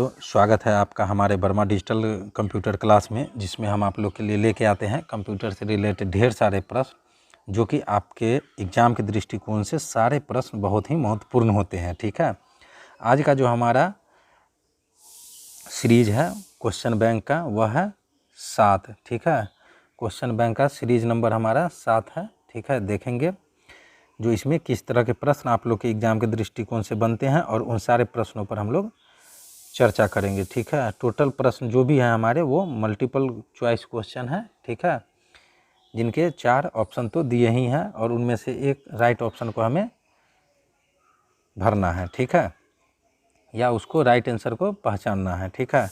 दोस्तों, स्वागत है आपका हमारे वर्मा डिजिटल कंप्यूटर क्लास में, जिसमें हम आप लोग के लिए लेके आते हैं कंप्यूटर से रिलेटेड ढेर सारे प्रश्न, जो कि आपके एग्ज़ाम के दृष्टिकोण से सारे प्रश्न बहुत ही महत्वपूर्ण होते हैं। ठीक है, आज का जो हमारा सीरीज है क्वेश्चन बैंक का, वह है 7। ठीक है, क्वेश्चन बैंक का सीरीज नंबर हमारा 7 है। ठीक है, देखेंगे जो इसमें किस तरह के प्रश्न आप लोग के एग्ज़ाम के दृष्टिकोण से बनते हैं और उन सारे प्रश्नों पर हम लोग चर्चा करेंगे। ठीक है, टोटल प्रश्न जो भी हैं हमारे वो मल्टीपल चॉइस क्वेश्चन है। ठीक है, जिनके 4 ऑप्शन तो दिए ही हैं और उनमें से एक राइट ऑप्शन को हमें भरना है। ठीक है, या उसको राइट आंसर को पहचानना है। ठीक है,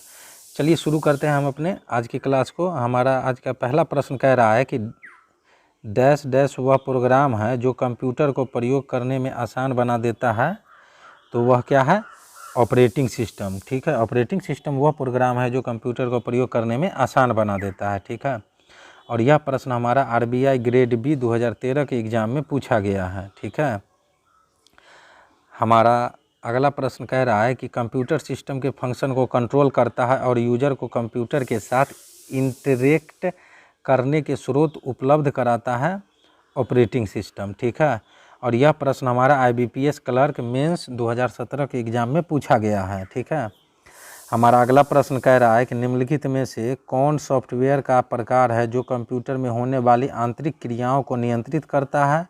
चलिए शुरू करते हैं हम अपने आज की क्लास को। हमारा आज का पहला प्रश्न कह रहा है कि डैश डैश वह प्रोग्राम है जो कंप्यूटर को प्रयोग करने में आसान बना देता है। तो वह क्या है? Operating system. ठीक है, ऑपरेटिंग सिस्टम वह प्रोग्राम है जो कंप्यूटर को प्रयोग करने में आसान बना देता है। ठीक है, और यह प्रश्न हमारा आरबीआई ग्रेड बी 2013 के एग्ज़ाम में पूछा गया है। ठीक है, हमारा अगला प्रश्न कह रहा है कि कंप्यूटर सिस्टम के फंक्शन को कंट्रोल करता है और यूजर को कंप्यूटर के साथ इंटरेक्ट करने के स्रोत उपलब्ध कराता है ऑपरेटिंग सिस्टम। ठीक है, और यह प्रश्न हमारा IBPS क्लर्क मेंस 2017 के एग्ज़ाम में पूछा गया है। ठीक है, हमारा अगला प्रश्न कह रहा है कि निम्नलिखित में से कौन सॉफ्टवेयर का प्रकार है जो कंप्यूटर में होने वाली आंतरिक क्रियाओं को नियंत्रित करता है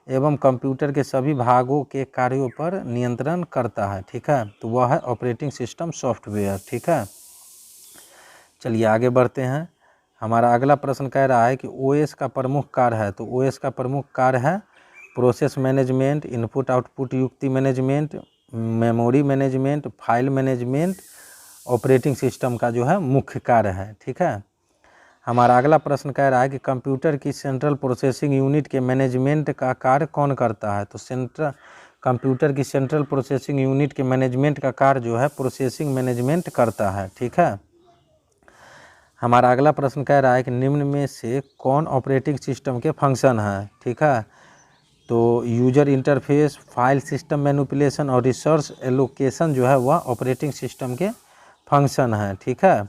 एवं कंप्यूटर के सभी भागों के कार्यों पर नियंत्रण करता है। ठीक है, तो वह है ऑपरेटिंग सिस्टम सॉफ्टवेयर। ठीक है, चलिए आगे बढ़ते हैं। हमारा अगला प्रश्न कह रहा है कि OS का प्रमुख कार्य है। तो OS का प्रमुख कार्य है प्रोसेस मैनेजमेंट, इनपुट आउटपुट युक्ति management, memory management, file management operating system का जो है मुख्य कार्य है। ठीक है, हमारा अगला प्रश्न कह रहा है कि कंप्यूटर की सेंट्रल प्रोसेसिंग यूनिट के मैनेजमेंट का कार्य कौन करता है। तो कंप्यूटर की सेंट्रल प्रोसेसिंग यूनिट के मैनेजमेंट का कार्य जो है प्रोसेसिंग मैनेजमेंट करता है। ठीक है, हमारा अगला प्रश्न कह रहा है कि निम्न में से कौन ऑपरेटिंग सिस्टम के फंक्शन है। ठीक है, तो user interface, file system manipulation और रिसोर्स एलोकेशन जो है वह ऑपरेटिंग सिस्टम के फंक्शन है। ठीक है,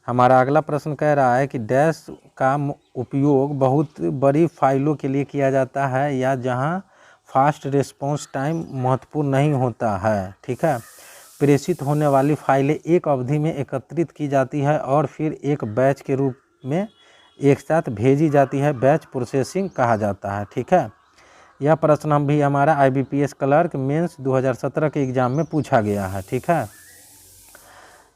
हमारा अगला प्रश्न कह रहा है कि डैश का उपयोग बहुत बड़ी फाइलों के लिए किया जाता है या जहां फास्ट रिस्पांस टाइम महत्वपूर्ण नहीं होता है। ठीक है, प्रेषित होने वाली फाइलें एक अवधि में एकत्रित की जाती है और फिर एक बैच के रूप में एक साथ भेजी जाती है। बैच प्रोसेसिंग कहा जाता है। ठीक है, यह प्रश्न हम भी हमारा IBPS क्लर्क मेंस 2017 के एग्ज़ाम में पूछा गया है। ठीक है,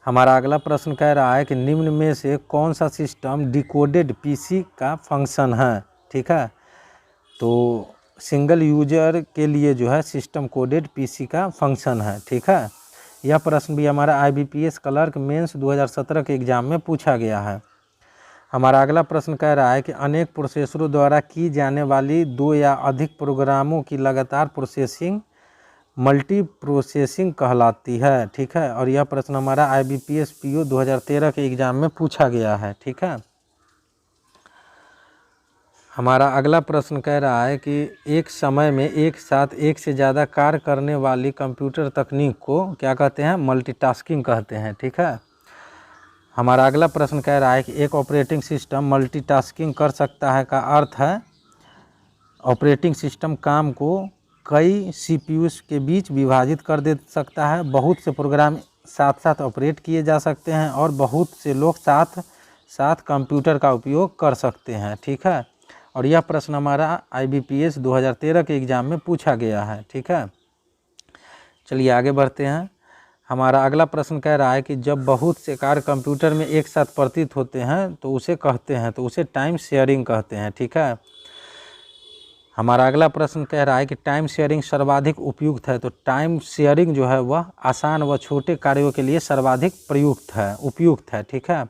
हमारा अगला प्रश्न कह रहा है कि निम्न में से कौन सा सिस्टम डिकोडेड PC का फंक्शन है। ठीक है, तो सिंगल यूजर के लिए जो है सिस्टम कोडेड PC का फंक्शन है। ठीक है, यह प्रश्न भी हमारा IBPS क्लर्क मेंस 2017 के एग्ज़ाम में पूछा गया है। हमारा अगला प्रश्न कह रहा है कि अनेक प्रोसेसरों द्वारा की जाने वाली 2 या अधिक प्रोग्रामों की लगातार प्रोसेसिंग मल्टी प्रोसेसिंग कहलाती है। ठीक है, और यह प्रश्न हमारा IBPS PO 2013 के एग्ज़ाम में पूछा गया है। ठीक है, हमारा अगला प्रश्न कह रहा है कि एक समय में एक साथ एक से ज़्यादा कार्य करने वाली कंप्यूटर तकनीक को क्या कहते हैं? मल्टीटास्किंग कहते हैं। ठीक है, हमारा अगला प्रश्न कह रहा है कि एक ऑपरेटिंग सिस्टम मल्टीटास्किंग कर सकता है का अर्थ है ऑपरेटिंग सिस्टम काम को कई CPUs के बीच विभाजित कर दे सकता है, बहुत से प्रोग्राम साथ साथ ऑपरेट किए जा सकते हैं और बहुत से लोग साथ साथ कंप्यूटर का उपयोग कर सकते हैं। ठीक है, और यह प्रश्न हमारा IBPS 2013 के एग्ज़ाम में पूछा गया है। ठीक है, चलिए आगे बढ़ते हैं। हमारा अगला प्रश्न कह रहा है कि जब बहुत से कार्य कंप्यूटर में एक साथ प्रतीत होते हैं तो उसे टाइम शेयरिंग कहते हैं। ठीक है, हमारा अगला प्रश्न कह रहा है कि टाइम शेयरिंग सर्वाधिक उपयुक्त है। तो टाइम शेयरिंग जो है वह आसान व छोटे कार्यों के लिए सर्वाधिक उपयुक्त है। ठीक है,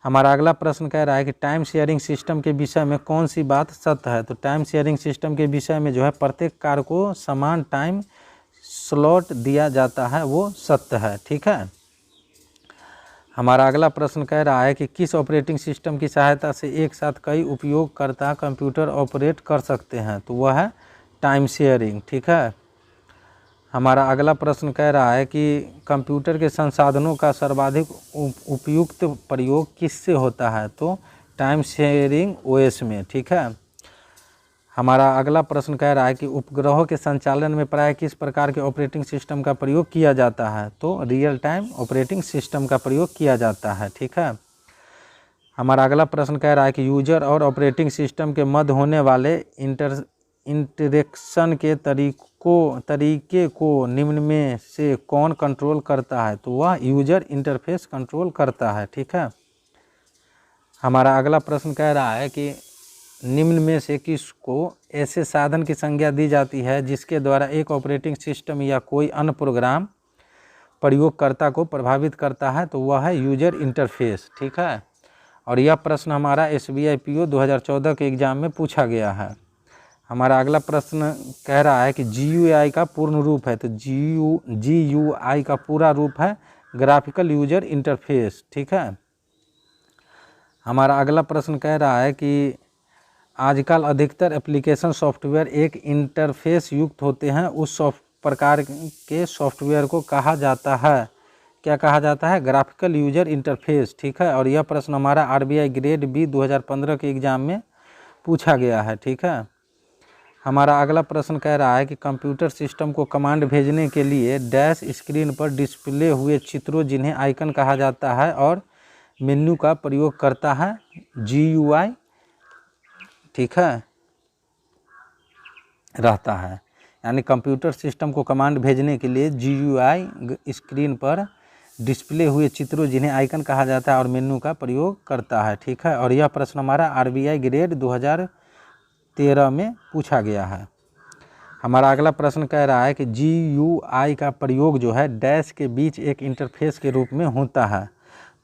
हमारा अगला प्रश्न कह रहा है कि टाइम शेयरिंग सिस्टम के विषय में कौन सी बात सत्य है। तो टाइम शेयरिंग सिस्टम के विषय में जो है प्रत्येक कार्य को समान टाइम स्लॉट दिया जाता है, वो सत्य है। ठीक है, हमारा अगला प्रश्न कह रहा है कि किस ऑपरेटिंग सिस्टम की सहायता से एक साथ कई उपयोगकर्ता कंप्यूटर ऑपरेट कर सकते हैं। तो वह है टाइम शेयरिंग। ठीक है, हमारा अगला प्रश्न कह रहा है कि कंप्यूटर के संसाधनों का सर्वाधिक उपयुक्त प्रयोग किससे होता है? तो टाइम शेयरिंग ओएस में, ठीक है। हमारा अगला प्रश्न कह रहा है कि उपग्रहों के संचालन में प्राय किस प्रकार के ऑपरेटिंग सिस्टम का प्रयोग किया जाता है? तो रियल टाइम ऑपरेटिंग सिस्टम का प्रयोग किया जाता है, ठीक है। हमारा अगला प्रश्न कह रहा है कि यूजर और ऑपरेटिंग सिस्टम के मध्य होने वाले इंटरेक्शन के तरीके को निम्न में से कौन कंट्रोल करता है? तो वह यूजर इंटरफेस कंट्रोल करता है, ठीक है। हमारा अगला प्रश्न कह रहा है कि निम्न में से किसको ऐसे साधन की संज्ञा दी जाती है जिसके द्वारा एक ऑपरेटिंग सिस्टम या कोई अन्य प्रोग्राम प्रयोगकर्ता को प्रभावित करता है? तो वह है यूजर इंटरफेस, ठीक है। और यह प्रश्न हमारा SBI PO 2014 के एग्ज़ाम में पूछा गया है। हमारा अगला प्रश्न कह रहा है कि GUI का पूर्ण रूप है? तो GUI का पूरा रूप है ग्राफिकल यूजर इंटरफेस, ठीक है। हमारा अगला प्रश्न कह रहा है कि आजकल अधिकतर एप्लीकेशन सॉफ्टवेयर एक इंटरफेस युक्त होते हैं, उस प्रकार के सॉफ्टवेयर को कहा जाता है, क्या कहा जाता है? ग्राफिकल यूजर इंटरफेस, ठीक है। और यह प्रश्न हमारा RBI ग्रेड B 2015 के एग्ज़ाम में पूछा गया है, ठीक है। हमारा अगला प्रश्न कह रहा है कि कंप्यूटर सिस्टम को कमांड भेजने के लिए डैश स्क्रीन पर डिस्प्ले हुए चित्रों जिन्हें आइकन कहा जाता है और मेन्यू का प्रयोग करता है? GUI, ठीक है, रहता है। यानी कंप्यूटर सिस्टम को कमांड भेजने के लिए GUI स्क्रीन पर डिस्प्ले हुए चित्रों जिन्हें आइकन कहा जाता है और मेन्यू का प्रयोग करता है, ठीक है। और यह प्रश्न हमारा RBI ग्रेड 2013 में पूछा गया है। हमारा अगला प्रश्न कह रहा है कि GUI का प्रयोग जो है डैश के बीच एक इंटरफेस के रूप में होता है।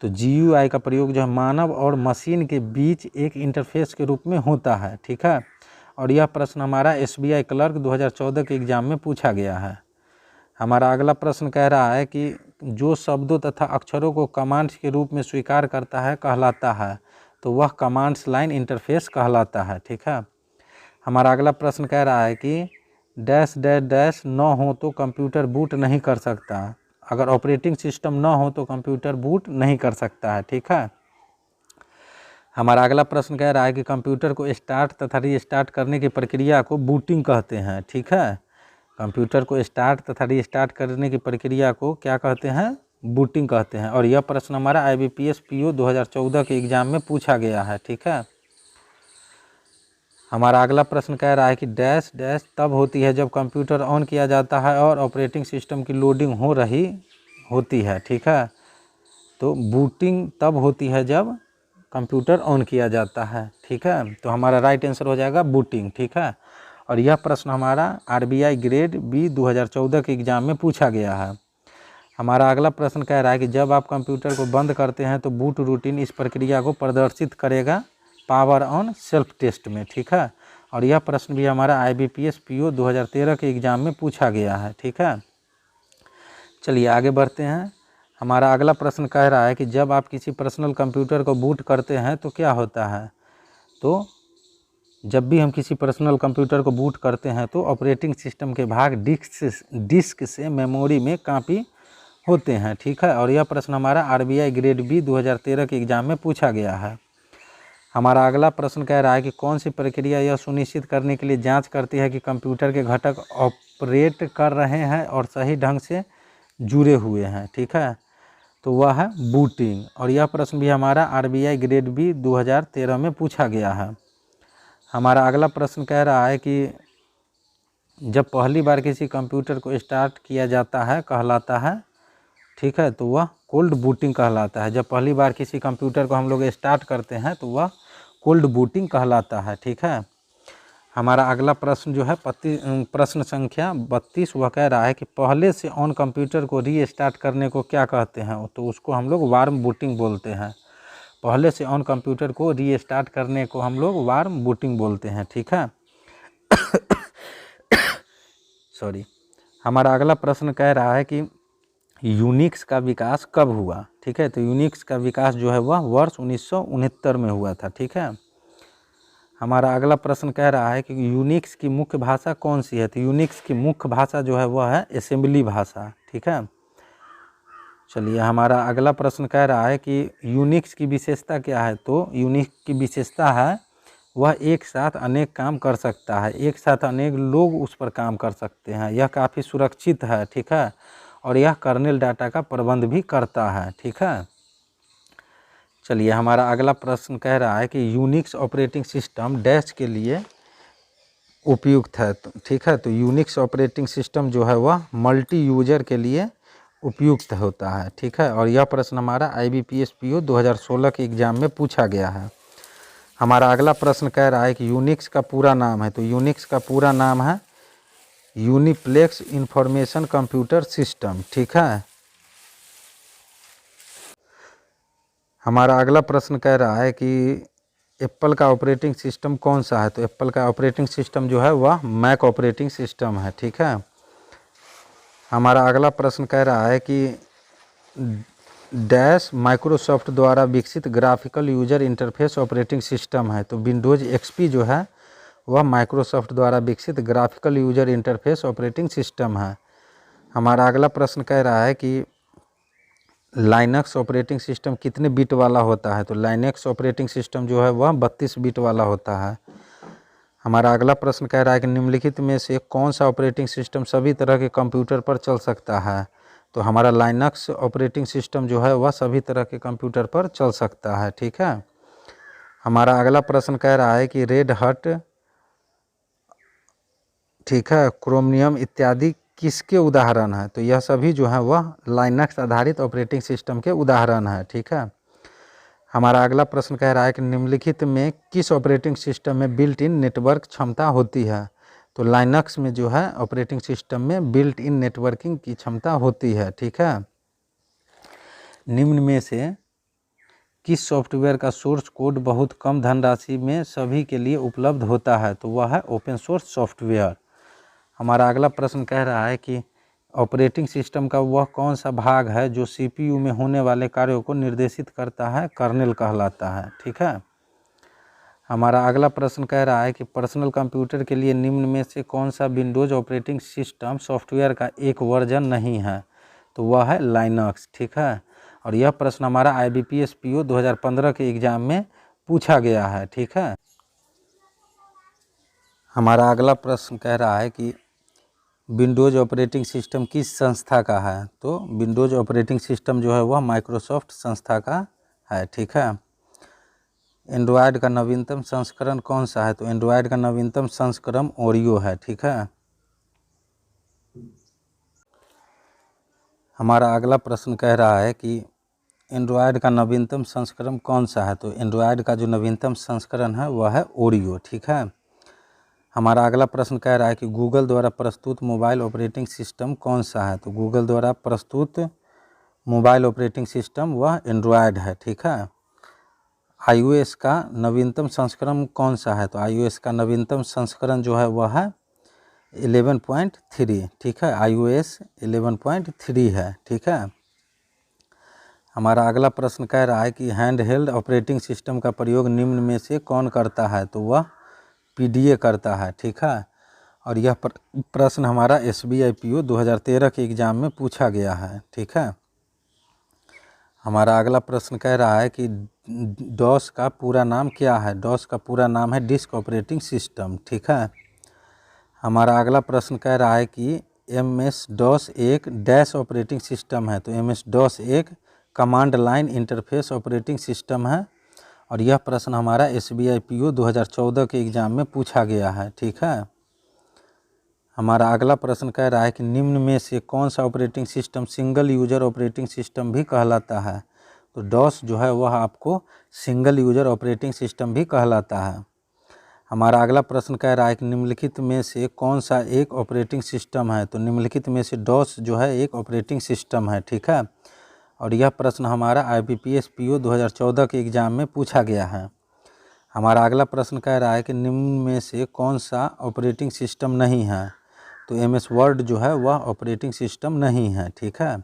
तो GUI का प्रयोग जो है मानव और मशीन के बीच एक इंटरफेस के रूप में होता है, ठीक है। और यह प्रश्न हमारा SBI क्लर्क 2014 के एग्ज़ाम में पूछा गया है। हमारा अगला प्रश्न कह रहा है कि जो शब्दों तथा अक्षरों को कमांड्स के रूप में स्वीकार करता है कहलाता है? तो वह कमांड्स लाइन इंटरफेस कहलाता है, ठीक है। हमारा अगला प्रश्न कह रहा है कि डैश डैश डैश न हो तो कंप्यूटर बूट नहीं कर सकता। अगर ऑपरेटिंग सिस्टम न हो तो कंप्यूटर बूट नहीं कर सकता है, ठीक है। हमारा अगला प्रश्न कह रहा है कि कंप्यूटर को स्टार्ट तथा रीस्टार्ट करने की प्रक्रिया को बूटिंग कहते हैं, ठीक है। कंप्यूटर को स्टार्ट तथा रीस्टार्ट करने की प्रक्रिया को क्या कहते हैं? बूटिंग कहते हैं। और यह प्रश्न हमारा IBPS PO 2014 के एग्ज़ाम में पूछा गया है, ठीक है। हमारा अगला प्रश्न कह रहा है कि डैश डैश तब होती है जब कंप्यूटर ऑन किया जाता है और ऑपरेटिंग सिस्टम की लोडिंग हो रही होती है, ठीक है। तो बूटिंग तब होती है जब कंप्यूटर ऑन किया जाता है, ठीक है। तो हमारा राइट आंसर हो जाएगा बूटिंग, ठीक है। और यह प्रश्न हमारा RBI ग्रेड B 2014 के एग्ज़ाम में पूछा गया है। हमारा अगला प्रश्न कह रहा है कि जब आप कंप्यूटर को बंद करते हैं तो बूट रूटीन इस प्रक्रिया को प्रदर्शित करेगा पावर ऑन सेल्फ टेस्ट में, ठीक है। और यह प्रश्न भी हमारा IBPS PO 2013 के एग्ज़ाम में पूछा गया है, ठीक है। चलिए आगे बढ़ते हैं। हमारा अगला प्रश्न कह रहा है कि जब आप किसी पर्सनल कंप्यूटर को बूट करते हैं तो क्या होता है? तो जब भी हम किसी पर्सनल कंप्यूटर को बूट करते हैं तो ऑपरेटिंग सिस्टम के भाग डिस्क से मेमोरी में कॉपी होते हैं, ठीक है। और यह प्रश्न हमारा RBI ग्रेड B 2013 के एग्ज़ाम में पूछा गया है। हमारा अगला प्रश्न कह रहा है कि कौन सी प्रक्रिया यह सुनिश्चित करने के लिए जांच करती है कि कंप्यूटर के घटक ऑपरेट कर रहे हैं और सही ढंग से जुड़े हुए हैं, ठीक है। तो वह है बूटिंग। और यह प्रश्न भी हमारा RBI ग्रेड B 2013 में पूछा गया है। हमारा अगला प्रश्न कह रहा है कि जब पहली बार किसी कंप्यूटर को स्टार्ट किया जाता है कहलाता है, ठीक है। तो वह कोल्ड बूटिंग कहलाता है। जब पहली बार किसी कंप्यूटर को हम लोग स्टार्ट करते हैं तो वह कोल्ड बूटिंग कहलाता है, ठीक है। हमारा अगला प्रश्न जो है प्रश्न संख्या 32, वह कह रहा है कि पहले से ऑन कंप्यूटर को रीस्टार्ट करने को क्या कहते हैं? तो उसको हम लोग वार्म बूटिंग बोलते हैं। पहले से ऑन कंप्यूटर को रीस्टार्ट करने को हम लोग वार्म बूटिंग बोलते हैं, ठीक है। सॉरी। हमारा अगला प्रश्न कह रहा है कि यूनिक्स का विकास कब हुआ? ठीक है, तो यूनिक्स का विकास जो है वह वर्ष 1969 में हुआ था, ठीक है। हमारा अगला प्रश्न कह रहा है कि यूनिक्स की मुख्य भाषा कौन सी है। तो यूनिक्स की मुख्य भाषा जो है वह है असेंबली भाषा, ठीक है। चलिए, हमारा अगला प्रश्न कह रहा है कि यूनिक्स की विशेषता क्या है। तो यूनिक्स की विशेषता है वह एक साथ अनेक काम कर सकता है, एक साथ अनेक लोग उस पर काम कर सकते हैं, यह काफ़ी सुरक्षित है, ठीक है, और यह कर्नेल डाटा का प्रबंध भी करता है, ठीक है। चलिए, हमारा अगला प्रश्न कह रहा है कि यूनिक्स ऑपरेटिंग सिस्टम डैश के लिए उपयुक्त है, ठीक है। तो यूनिक्स ऑपरेटिंग सिस्टम जो है वह मल्टी यूजर के लिए उपयुक्त होता है, ठीक है। और यह प्रश्न हमारा IBPS PO 2016 के एग्ज़ाम में पूछा गया है। हमारा अगला प्रश्न कह रहा है कि यूनिक्स का पूरा नाम है। तो यूनिक्स का पूरा नाम है यूनिप्लेक्स इंफॉर्मेशन कंप्यूटर सिस्टम, ठीक है। हमारा अगला प्रश्न कह रहा है कि एप्पल का ऑपरेटिंग सिस्टम कौन सा है। तो एप्पल का ऑपरेटिंग सिस्टम जो है वह मैक ऑपरेटिंग सिस्टम है, ठीक है। हमारा अगला प्रश्न कह रहा है कि डैश माइक्रोसॉफ्ट द्वारा विकसित graphical user interface operating system है। तो विंडोज़ XP जो है वह माइक्रोसॉफ्ट द्वारा विकसित graphical user interface operating system है। हमारा अगला प्रश्न कह रहा है कि लाइनक्स ऑपरेटिंग सिस्टम कितने बिट वाला होता है। तो लाइनक्स ऑपरेटिंग सिस्टम जो है वह 32 बिट वाला होता है। हमारा अगला प्रश्न कह रहा है कि निम्नलिखित में से कौन सा ऑपरेटिंग सिस्टम सभी तरह के कंप्यूटर पर चल सकता है। तो हमारा लाइनक्स ऑपरेटिंग सिस्टम जो है वह सभी तरह के कंप्यूटर पर चल सकता है, ठीक है। हमारा अगला प्रश्न कह रहा है कि रेड हट, ठीक है, क्रोमियम इत्यादि किसके उदाहरण हैं। तो यह सभी जो है वह लाइनक्स आधारित ऑपरेटिंग सिस्टम के उदाहरण हैं, ठीक है। हमारा अगला प्रश्न कह रहा है कि निम्नलिखित में किस ऑपरेटिंग सिस्टम में बिल्ट इन नेटवर्क क्षमता होती है। तो लाइनक्स में जो है ऑपरेटिंग सिस्टम में बिल्ट इन नेटवर्किंग की क्षमता होती है, ठीक है। निम्न में से किस सॉफ्टवेयर का सोर्स कोड बहुत कम धनराशि में सभी के लिए उपलब्ध होता है। तो वह है ओपन सोर्स सॉफ्टवेयर। हमारा अगला प्रश्न कह रहा है कि ऑपरेटिंग सिस्टम का वह कौन सा भाग है जो CPU में होने वाले कार्यों को निर्देशित करता है, कर्नेल कहलाता है, ठीक है। हमारा अगला प्रश्न कह रहा है कि पर्सनल कंप्यूटर के लिए निम्न में से कौन सा विंडोज़ ऑपरेटिंग सिस्टम सॉफ्टवेयर का एक वर्जन नहीं है। तो वह है लाइनक्स, ठीक है। और यह प्रश्न हमारा IBPS PO 2015 के एग्ज़ाम में पूछा गया है, ठीक है। हमारा अगला प्रश्न कह रहा है कि विंडोज़ ऑपरेटिंग सिस्टम किस संस्था का है। तो विंडोज़ ऑपरेटिंग सिस्टम जो है वह माइक्रोसॉफ्ट संस्था का है, ठीक है। एंड्रॉयड का नवीनतम संस्करण कौन सा है। तो एंड्रॉयड का नवीनतम संस्करण ओरियो है, ठीक है। हमारा अगला प्रश्न कह रहा है कि एंड्रॉयड का नवीनतम संस्करण कौन सा है। तो एंड्रॉयड का जो नवीनतम संस्करण है वह है ओरियो, ठीक है। हमारा अगला प्रश्न कह रहा है कि गूगल द्वारा प्रस्तुत मोबाइल ऑपरेटिंग सिस्टम कौन सा है। तो गूगल द्वारा प्रस्तुत मोबाइल ऑपरेटिंग सिस्टम वह एंड्रॉयड है, ठीक है। iOS का नवीनतम संस्करण कौन सा है। तो iOS का नवीनतम संस्करण जो है वह है 11.3, ठीक है। iOS 11.3 है, ठीक है। हमारा अगला प्रश्न कह रहा है कि हैंड हेल्ड ऑपरेटिंग सिस्टम का प्रयोग निम्न में से कौन करता है। तो वह PDA करता है, ठीक है। और यह प्रश्न हमारा SBI PO 2013 के एग्ज़ाम में पूछा गया है, ठीक है। हमारा अगला प्रश्न कह रहा है कि DOS का पूरा नाम क्या है। DOS का पूरा नाम है डिस्क ऑपरेटिंग सिस्टम, ठीक है। हमारा अगला प्रश्न कह रहा है कि MS-DOS एक डैश ऑपरेटिंग सिस्टम है। तो MS-DOS एक command line interface operating system है। और यह प्रश्न हमारा SBI PO 2014 के एग्ज़ाम में पूछा गया है, ठीक है। हमारा अगला प्रश्न कह रहा है कि निम्न में से कौन सा operating system single user operating system भी कहलाता है। तो DOS जो है वह आपको सिंगल यूजर ऑपरेटिंग सिस्टम भी कहलाता है। हमारा अगला प्रश्न कह रहा है कि निम्नलिखित में से कौन सा एक ऑपरेटिंग सिस्टम है। तो निम्नलिखित में से DOS जो है एक ऑपरेटिंग सिस्टम है, ठीक है। और यह प्रश्न हमारा IBPS PO 2014 के एग्ज़ाम में पूछा गया है। हमारा अगला प्रश्न कह रहा है कि निम्न में से कौन सा ऑपरेटिंग सिस्टम नहीं है। तो MS वर्ड जो है वह ऑपरेटिंग सिस्टम नहीं है, ठीक है।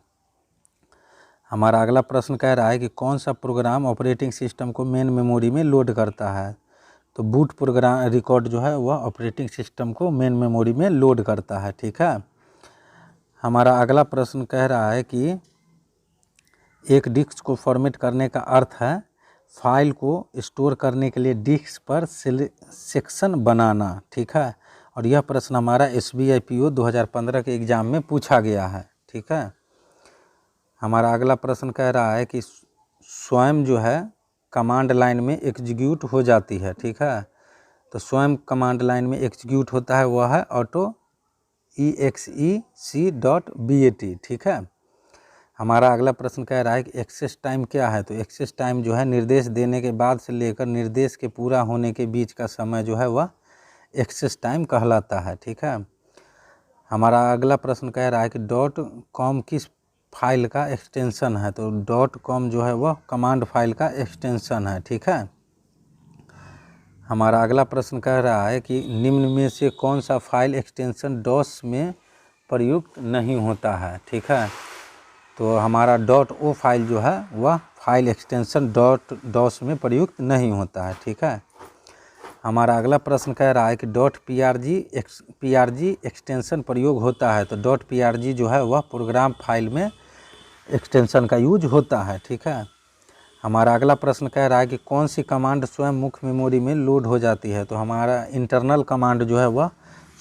हमारा अगला प्रश्न कह रहा है कि कौन सा प्रोग्राम ऑपरेटिंग सिस्टम को मेन मेमोरी में लोड करता है। तो बूट प्रोग्राम रिकॉर्ड जो है वह ऑपरेटिंग सिस्टम को मेन मेमोरी में लोड करता है। ठीक है। हमारा अगला प्रश्न कह रहा है कि एक डिस्क को फॉर्मेट करने का अर्थ है फाइल को स्टोर करने के लिए डिस्क पर सेक्शन बनाना। ठीक है। और यह प्रश्न हमारा SBI PO 2015 के एग्ज़ाम में पूछा गया है। ठीक है। हमारा अगला प्रश्न कह रहा है कि स्वयं जो है कमांड लाइन में एग्जीक्यूट हो जाती है। ठीक है। तो स्वयं कमांड लाइन में एग्जीक्यूट होता है वह है ऑटो exec.bat। ठीक है। हमारा अगला प्रश्न कह रहा है कि एक्सेस टाइम क्या है। तो एक्सेस टाइम जो है निर्देश देने के बाद से लेकर निर्देश के पूरा होने के बीच का समय जो है वह एक्सेस टाइम कहलाता है। ठीक है। हमारा अगला प्रश्न कह रहा है कि .com किस फाइल का एक्सटेंशन है। तो .com जो है वह कमांड फाइल का एक्सटेंशन है। ठीक है। हमारा अगला प्रश्न कह रहा है कि निम्न में से कौन सा फाइल एक्सटेंशन DOS में प्रयुक्त नहीं होता है। ठीक है। तो हमारा .o फाइल जो है वह फाइल एक्सटेंशन .DOS में प्रयुक्त नहीं होता है। ठीक है। हमारा अगला प्रश्न कह रहा है कि .prg एक्सटेंशन प्रयोग होता है। तो .prg जो है वह प्रोग्राम फाइल में एक्सटेंशन का यूज होता है। ठीक है। हमारा अगला प्रश्न कह रहा है कि कौन सी कमांड स्वयं मुख्य मेमोरी में लोड हो जाती है। तो हमारा इंटरनल कमांड जो है वह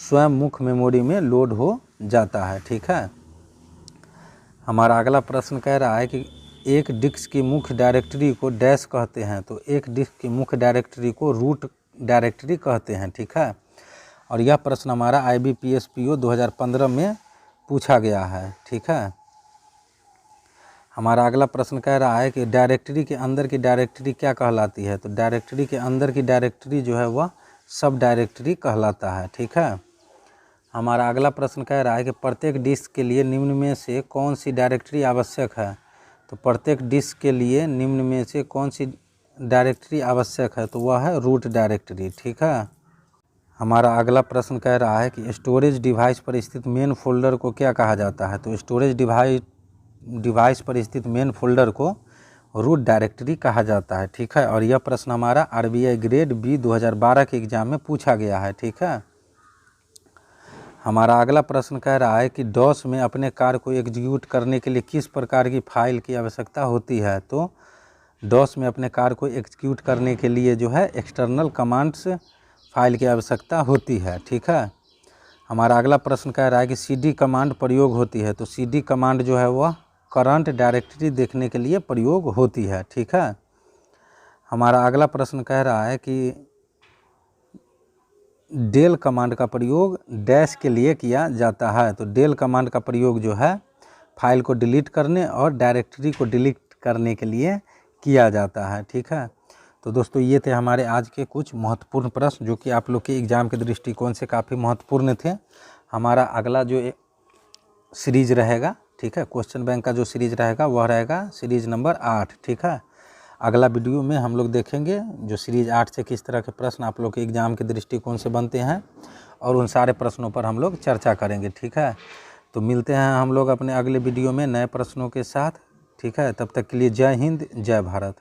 स्वयं मुख्य मेमोरी में लोड हो जाता है। ठीक है। हमारा अगला प्रश्न कह रहा है कि एक डिस्क की मुख्य डायरेक्टरी को डैश कहते हैं। तो एक डिस्क की मुख्य डायरेक्टरी को रूट डायरेक्टरी कहते हैं। ठीक है। और यह प्रश्न हमारा IBPS PO 2015 में पूछा गया है। ठीक है। हमारा अगला प्रश्न कह रहा है कि डायरेक्टरी के अंदर की डायरेक्टरी क्या कहलाती है। तो डायरेक्टरी के अंदर की डायरेक्टरी जो है वह सब डायरेक्टरी कहलाता है। ठीक है। हमारा अगला प्रश्न कह रहा है कि प्रत्येक डिस्क के लिए निम्न में से कौन सी डायरेक्टरी आवश्यक है। तो प्रत्येक डिस्क के लिए निम्न में से कौन सी डायरेक्टरी आवश्यक है। तो वह है रूट डायरेक्टरी। ठीक है। हमारा अगला प्रश्न कह रहा है कि स्टोरेज डिवाइस पर स्थित मेन फोल्डर को क्या कहा जाता है। तो स्टोरेज डिवाइस पर स्थित मेन फोल्डर को रूट डायरेक्टरी कहा जाता है। ठीक है। और यह प्रश्न हमारा RBI ग्रेड B 2012 के एग्ज़ाम में पूछा गया है। ठीक है। हमारा अगला प्रश्न कह रहा है कि DOS में अपने कार्य को एग्जीक्यूट करने के लिए किस प्रकार की फाइल की आवश्यकता होती है। तो DOS में अपने कार्य को एग्जीक्यूट करने के लिए जो है एक्सटर्नल कमांड्स फाइल की आवश्यकता होती है। ठीक है। हमारा अगला प्रश्न कह रहा है कि CD कमांड प्रयोग होती है। तो CD कमांड जो है वह करंट डायरेक्टरी देखने के लिए प्रयोग होती है। ठीक है। हमारा अगला प्रश्न कह रहा है कि डेल कमांड का प्रयोग डैश के लिए किया जाता है। तो डेल कमांड का प्रयोग जो है फाइल को डिलीट करने और डायरेक्टरी को डिलीट करने के लिए किया जाता है। ठीक है। तो दोस्तों ये थे हमारे आज के कुछ महत्वपूर्ण प्रश्न जो कि आप लोग के एग्ज़ाम के दृष्टिकोण से काफ़ी महत्वपूर्ण थे। हमारा अगला जो सीरीज रहेगा, ठीक है, क्वेश्चन बैंक का जो सीरीज रहेगा वह रहेगा सीरीज नंबर 8। ठीक है। अगला वीडियो में हम लोग देखेंगे जो सीरीज 8 से किस तरह के प्रश्न आप लोग के एग्ज़ाम के दृष्टिकोण से बनते हैं और उन सारे प्रश्नों पर हम लोग चर्चा करेंगे। ठीक है। तो मिलते हैं हम लोग अपने अगले वीडियो में नए प्रश्नों के साथ। ठीक है। तब तक के लिए जय हिंद, जय भारत।